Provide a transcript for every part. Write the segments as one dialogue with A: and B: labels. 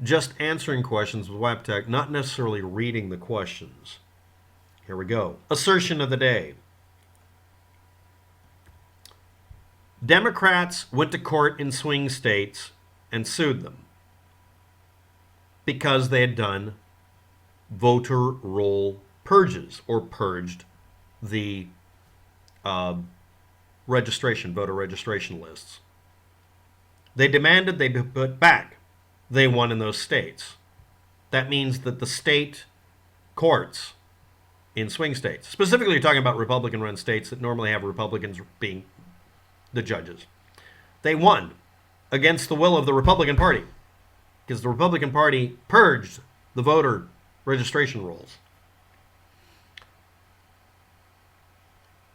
A: just answering questions with WebTech, not necessarily reading the questions. Here we go. Assertion of the day. Democrats went to court in swing states and sued them because they had done voter roll purges or purged the voter registration lists. They demanded they be put back. They won in those states. That means that the state courts in swing states, specifically you're talking about Republican-run states that normally have Republicans being the judges, they won against the will of the Republican Party because the Republican Party purged the voter registration rolls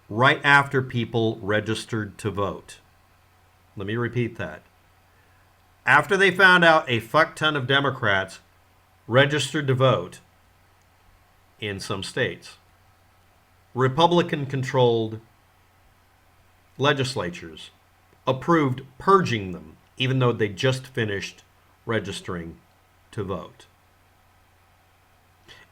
A: right after people registered to vote. Let me repeat that. After they found out a fuck ton of Democrats registered to vote in some states, Republican-controlled legislatures approved purging them, even though they just finished registering to vote.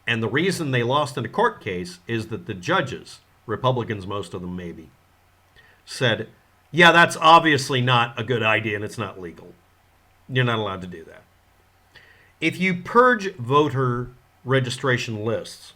A: And the reason they lost in a court case is that the judges, Republicans, most of them maybe, said, yeah, that's obviously not a good idea and it's not legal. You're not allowed to do that. If you purge voter registration lists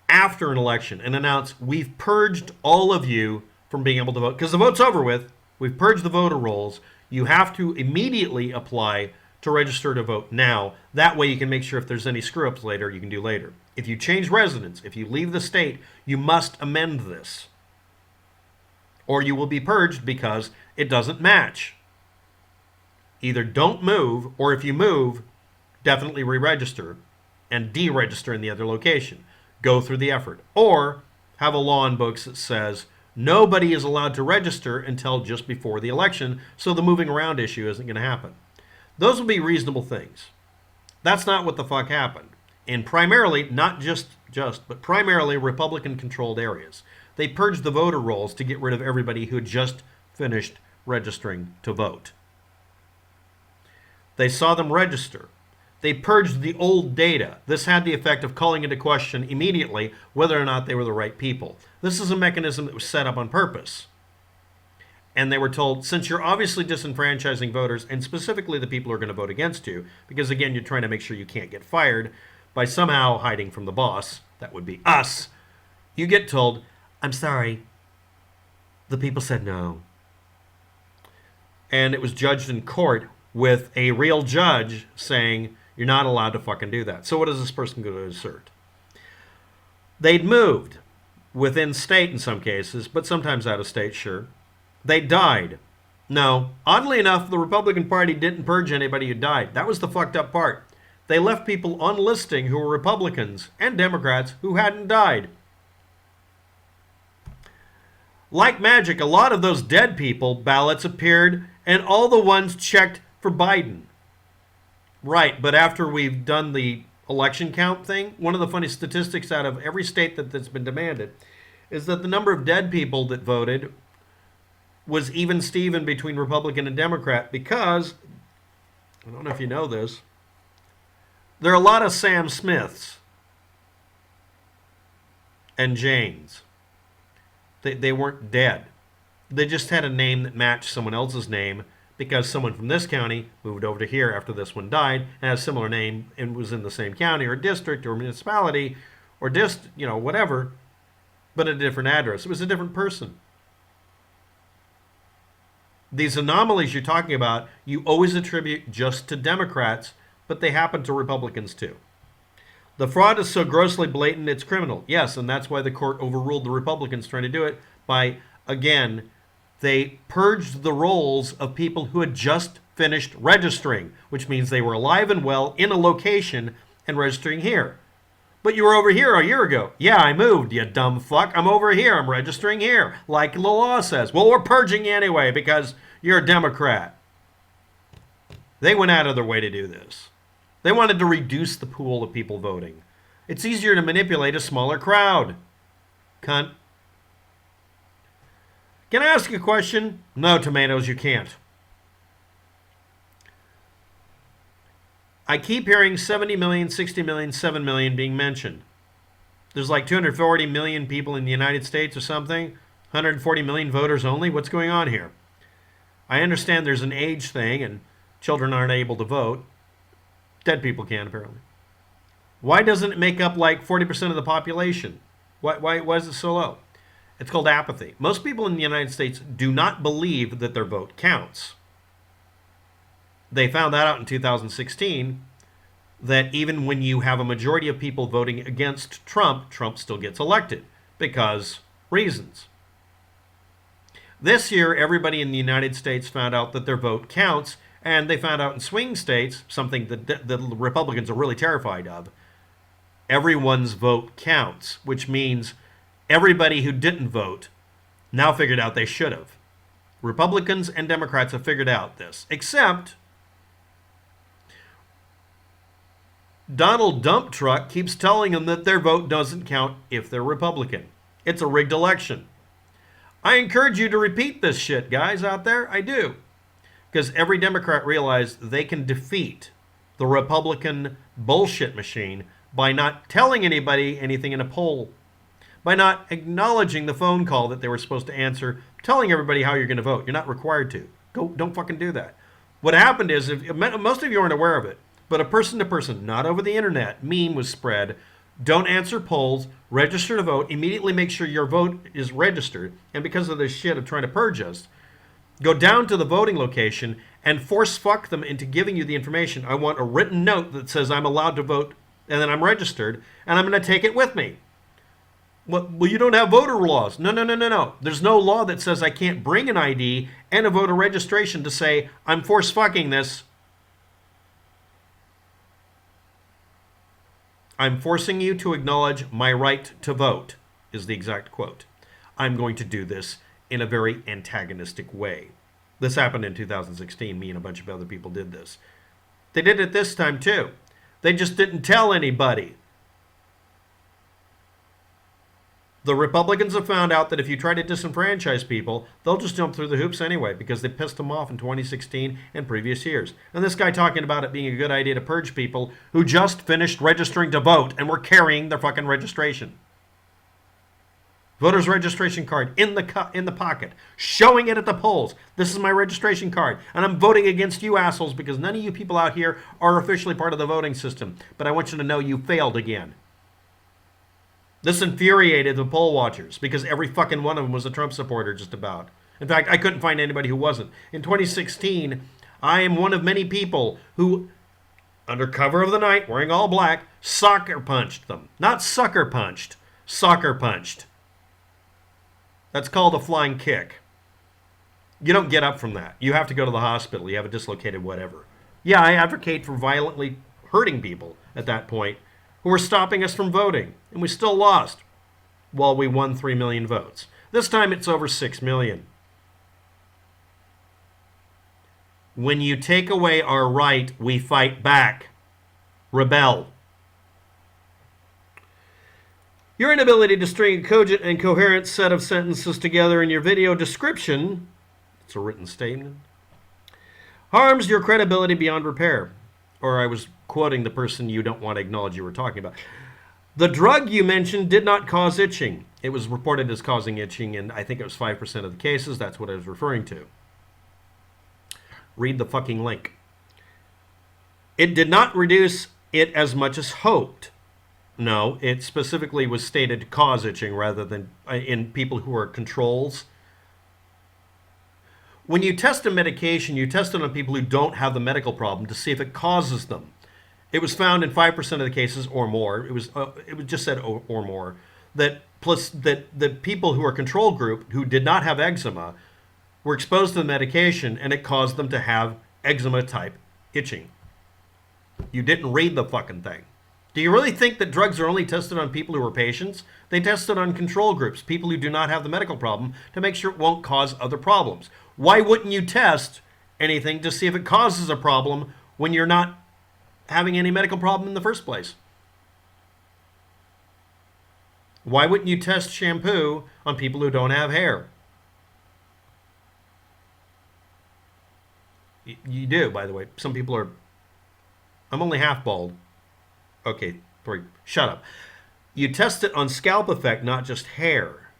A: after an election and announce, we've purged all of you from being able to vote, because the vote's over with, we've purged the voter rolls, you have to immediately apply to register to vote now. That way you can make sure if there's any screw-ups later, you can do later. If you change residence, if you leave the state, you must amend this, or you will be purged because it doesn't match. Either don't move, or if you move, definitely re-register and deregister in the other location. Go through the effort. Or have a law in books that says nobody is allowed to register until just before the election, so the moving around issue isn't going to happen. Those will be reasonable things. That's not what the fuck happened. In primarily, not just, but primarily Republican-controlled areas. They purged the voter rolls to get rid of everybody who had just finished registering to vote. They saw them register. They purged the old data. This had the effect of calling into question immediately whether or not they were the right people. This is a mechanism that was set up on purpose. And they were told, since you're obviously disenfranchising voters, and specifically the people who are going to vote against you, because again, you're trying to make sure you can't get fired by somehow hiding from the boss, that would be us, you get told, I'm sorry, the people said no. And it was judged in court with a real judge saying, you're not allowed to fucking do that. So what is this person going to assert? They'd moved within state in some cases, but sometimes out of state, sure. They died. No, oddly enough, the Republican Party didn't purge anybody who died. That was the fucked up part. They left people on listing who were Republicans and Democrats who hadn't died. Like magic, a lot of those dead people ballots appeared, and all the ones checked for Biden. Right, but after we've done the election count thing, one of the funny statistics out of every state that's been demanded is that the number of dead people that voted was even Steven between Republican and Democrat, because, I don't know if you know this, there are a lot of Sam Smiths and Janes. They weren't dead. They just had a name that matched someone else's name because someone from this county moved over to here after this one died and had a similar name and was in the same county or district or municipality or whatever, but a different address. It was a different person. These anomalies you're talking about, you always attribute just to Democrats, but they happen to Republicans too. The fraud is so grossly blatant, it's criminal. Yes, and that's why the court overruled the Republicans trying to do it by, again, they purged the rolls of people who had just finished registering, which means they were alive and well in a location and registering here. But you were over here a year ago. Yeah, I moved, you dumb fuck. I'm over here. I'm registering here, like the law says. Well, we're purging you anyway because you're a Democrat. They went out of their way to do this. They wanted to reduce the pool of people voting. It's easier to manipulate a smaller crowd. Cunt. Can I ask you a question? No, tomatoes, you can't. I keep hearing 70 million, 60 million, 7 million being mentioned. There's like 240 million people in the United States or something. 140 million voters only. What's going on here? I understand there's an age thing and children aren't able to vote. Dead people can, apparently. Why doesn't it make up like 40% of the population? Why is it so low? It's called apathy. Most people in the United States do not believe that their vote counts. They found that out in 2016, that even when you have a majority of people voting against Trump, Trump still gets elected because reasons. This year, everybody in the United States found out that their vote counts, and they found out in swing states, something that the Republicans are really terrified of, everyone's vote counts, which means everybody who didn't vote now figured out they should have. Republicans and Democrats have figured out this, except Donald Dump Truck keeps telling them that their vote doesn't count if they're Republican. It's a rigged election. I encourage you to repeat this shit, guys out there. I do. Because every Democrat realized they can defeat the Republican bullshit machine by not telling anybody anything in a poll, by not acknowledging the phone call that they were supposed to answer, telling everybody how you're going to vote. You're not required to. Don't fucking do that. What happened is, most of you aren't aware of it, but a person-to-person, not over the internet, meme was spread. Don't answer polls, register to vote, immediately make sure your vote is registered, and because of this shit of trying to purge us, go down to the voting location and force fuck them into giving you the information. I want a written note that says I'm allowed to vote and that I'm registered, and I'm going to take it with me. Well, you don't have voter laws. No. There's no law that says I can't bring an ID and a voter registration to say I'm force fucking this. I'm forcing you to acknowledge my right to vote, is the exact quote. I'm going to do this in a very antagonistic way. This happened in 2016. Me and a bunch of other people did this. They did it this time too. They just didn't tell anybody. The Republicans have found out that if you try to disenfranchise people, they'll just jump through the hoops anyway because they pissed them off in 2016 and previous years. And this guy talking about it being a good idea to purge people who just finished registering to vote and were carrying their fucking registration. Voter's registration card in the pocket, showing it at the polls. This is my registration card, and I'm voting against you assholes because none of you people out here are officially part of the voting system. But I want you to know you failed again. This infuriated the poll watchers because every fucking one of them was a Trump supporter just about. In fact, I couldn't find anybody who wasn't. In 2016, I am one of many people who, under cover of the night, wearing all black, soccer punched them. Not sucker punched, soccer punched. That's called a flying kick. You don't get up from that. You have to go to the hospital. You have a dislocated whatever. Yeah, I advocate for violently hurting people at that point who were stopping us from voting, and we still lost while we won 3 million votes. This time it's over 6 million. When you take away our right, we fight back. Rebel. Your inability to string a cogent and coherent set of sentences together in your video description, it's a written statement, harms your credibility beyond repair. Or I was quoting the person you don't want to acknowledge you were talking about. The drug you mentioned did not cause itching. It was reported as causing itching in, I think it was 5% of the cases. That's what I was referring to. Read the fucking link. It did not reduce it as much as hoped. No, it specifically was stated to cause itching rather than in people who are controls. When you test a medication, you test it on people who don't have the medical problem to see if it causes them. It was found in 5% of the cases or more. It was just said or more that people who are control group who did not have eczema were exposed to the medication and it caused them to have eczema type itching. You didn't read the fucking thing. Do you really think that drugs are only tested on people who are patients? They test it on control groups, people who do not have the medical problem, to make sure it won't cause other problems. Why wouldn't you test anything to see if it causes a problem when you're not having any medical problem in the first place? Why wouldn't you test shampoo on people who don't have hair? You do, by the way. Some people are I'm only half bald. Okay, shut up. You test it on scalp effect, not just hair.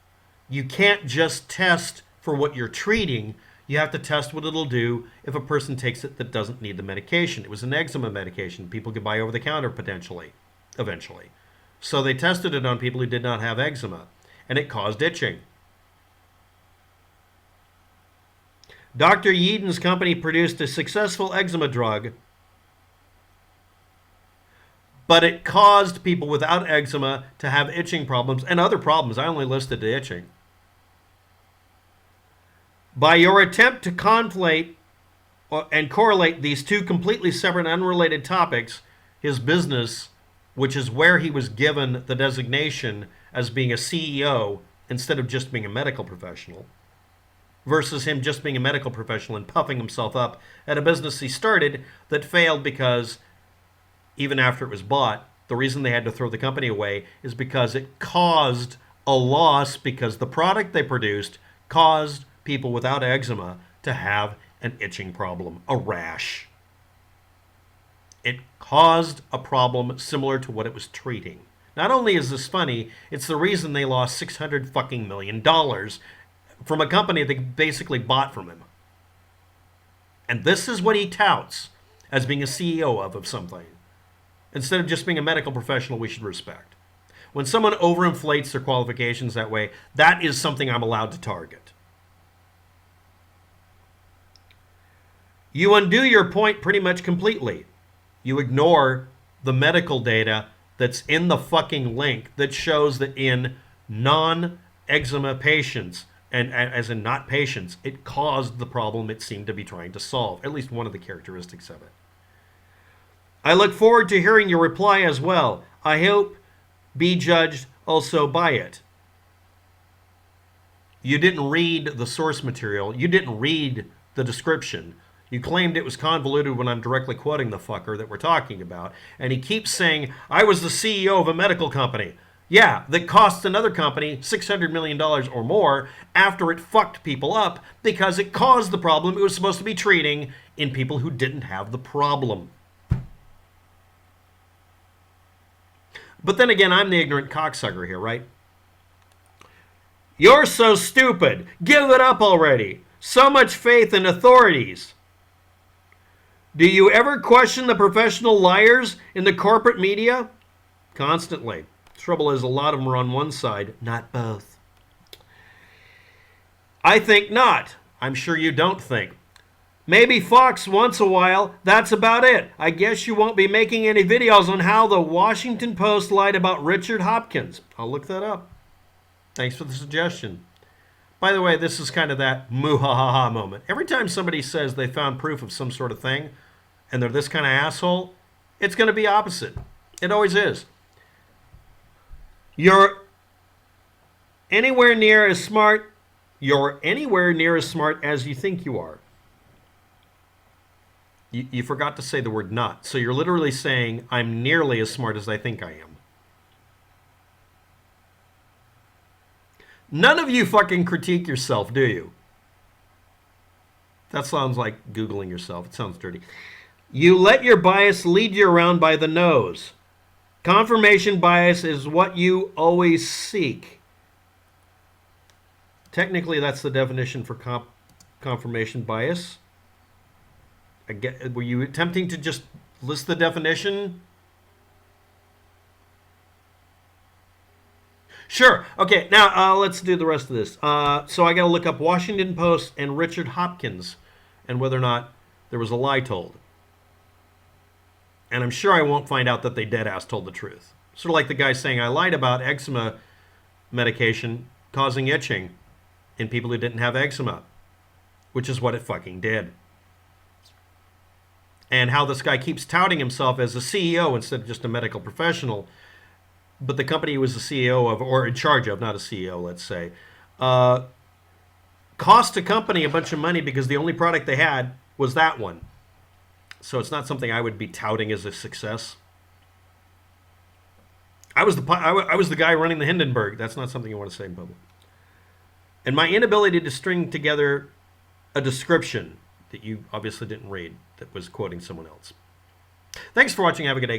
A: You can't just test for what you're treating. You have to test what it'll do if a person takes it that doesn't need the medication. It was an eczema medication. People could buy over the counter potentially, eventually. So they tested it on people who did not have eczema, and it caused itching. Dr. Yeadon's company produced a successful eczema drug, but it caused people without eczema to have itching problems and other problems. I only listed the itching. By your attempt to conflate and correlate these two completely separate and unrelated topics, his business, which is where he was given the designation as being a CEO instead of just being a medical professional, versus him just being a medical professional and puffing himself up at a business he started that failed because even after it was bought, the reason they had to throw the company away is because it caused a loss because the product they produced caused people without eczema to have an itching problem, a rash. It caused a problem similar to what it was treating. Not only is this funny, it's the reason they lost $600 fucking million from a company they basically bought from him. And this is what he touts as being a CEO of something. Instead of just being a medical professional we should respect. When someone overinflates their qualifications that way, that is something I'm allowed to target. You undo your point pretty much completely. You ignore the medical data that's in the fucking link that shows that in non-eczema patients, and as in not patients, it caused the problem it seemed to be trying to solve, at least one of the characteristics of it. I look forward to hearing your reply as well. I hope be judged also by it. You didn't read the source material. You didn't read the description. You claimed it was convoluted when I'm directly quoting the fucker that we're talking about. And he keeps saying, I was the CEO of a medical company. Yeah, that cost another company $600 million or more after it fucked people up because it caused the problem it was supposed to be treating in people who didn't have the problem. But then again, I'm the ignorant cocksucker here, right? You're so stupid. Give it up already. So much faith in authorities. Do you ever question the professional liars in the corporate media? Constantly. The trouble is, a lot of them are on one side, not both. I think not. I'm sure you don't think. Maybe Fox once a while, that's about it. I guess you won't be making any videos on how the Washington Post lied about Richard Hopkins. I'll look that up. Thanks for the suggestion. By the way, this is kind of that moo-ha-ha-ha moment. Every time somebody says they found proof of some sort of thing, and they're this kind of asshole, it's going to be opposite. It always is. You're anywhere near as smart as you think you are. You forgot to say the word not. So you're literally saying, I'm nearly as smart as I think I am. None of you fucking critique yourself, do you? That sounds like Googling yourself. It sounds dirty. You let your bias lead you around by the nose. Confirmation bias is what you always seek. Technically, that's the definition for confirmation bias. Were you attempting to just list the definition? Sure. Okay, now let's do the rest of this. So I got to look up Washington Post and Richard Hopkins and whether or not there was a lie told. And I'm sure I won't find out that they dead-ass told the truth. Sort of like the guy saying, I lied about eczema medication causing itching in people who didn't have eczema, which is what it fucking did. And how this guy keeps touting himself as a CEO instead of just a medical professional. But the company he was the CEO of, or in charge of, not a CEO, let's say, cost a company a bunch of money because the only product they had was that one. So it's not something I would be touting as a success. I was the guy running the Hindenburg. That's not something you want to say in public. And my inability to string together a description that you obviously didn't read that was quoting someone else. Thanks for watching. Have a good day.